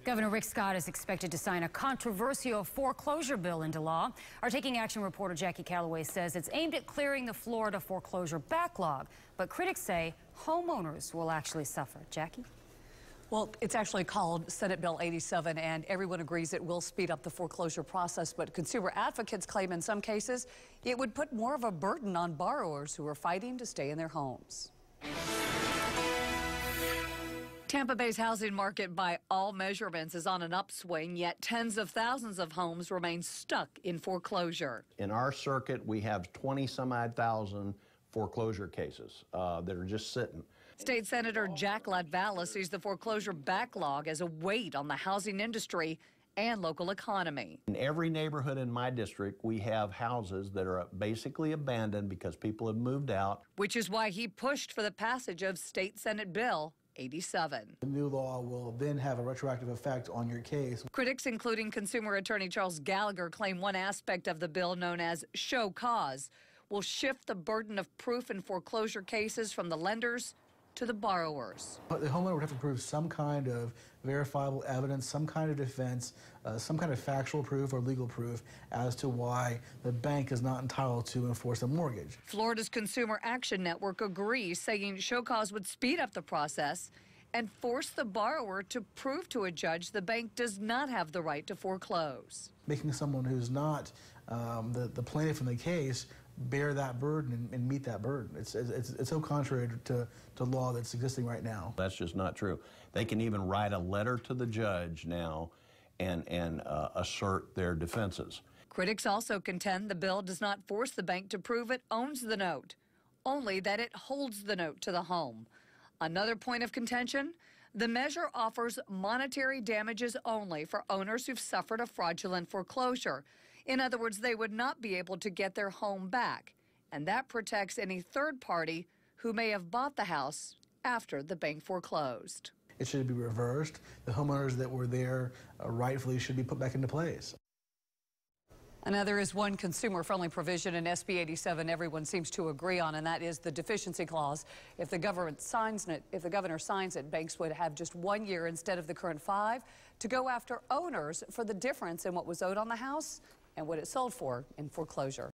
Governor Rick Scott is expected to sign a controversial foreclosure bill into law. Our Taking Action reporter Jackie Calloway says it's aimed at clearing the Florida foreclosure backlog, but critics say homeowners will actually suffer. Jackie? Well, it's actually called Senate Bill 87, and everyone agrees it will speed up the foreclosure process, but consumer advocates claim in some cases it would put more of a burden on borrowers who are fighting to stay in their homes. Tampa Bay's housing market by all measurements is on an upswing, yet tens of thousands of homes remain stuck in foreclosure. In our circuit, we have 20-some-odd thousand foreclosure cases that are just sitting. State Senator Jack Latvala sees the foreclosure backlog as a weight on the housing industry and local economy. In every neighborhood in my district, we have houses that are basically abandoned because people have moved out. Which is why he pushed for the passage of State Senate Bill 87. The new law will then have a retroactive effect on your case. Critics, including consumer attorney Charles Gallagher, claim one aspect of the bill, known as show cause, will shift the burden of proof in foreclosure cases from the lenders to the borrowers. But the homeowner would have to prove some kind of verifiable evidence, some kind of defense, some kind of factual proof or legal proof as to why the bank is not entitled to enforce a mortgage. Florida's Consumer Action Network agrees, saying show cause would speed up the process and force the borrower to prove to a judge the bank does not have the right to foreclose. Making someone who's not the plaintiff in the case bear that burden and meet that burden. It's so contrary to law that's existing right now. That's just not true. They can even write a letter to the judge now and assert their defenses. Critics also contend the bill does not force the bank to prove it owns the note, only that it holds the note to the home. Another point of contention, the measure offers monetary damages only for owners who've suffered a fraudulent foreclosure. In other words, they would not be able to get their home back, and that protects any third party who may have bought the house after the bank foreclosed. It should be reversed. The homeowners that were there rightfully should be put back into place. Another is one consumer-friendly provision in SB 87 everyone seems to agree on, and that is the deficiency clause. If the governor signs it, banks would have just 1 year instead of the current 5 to go after owners for the difference in what was owed on the house and what it sold for in foreclosure.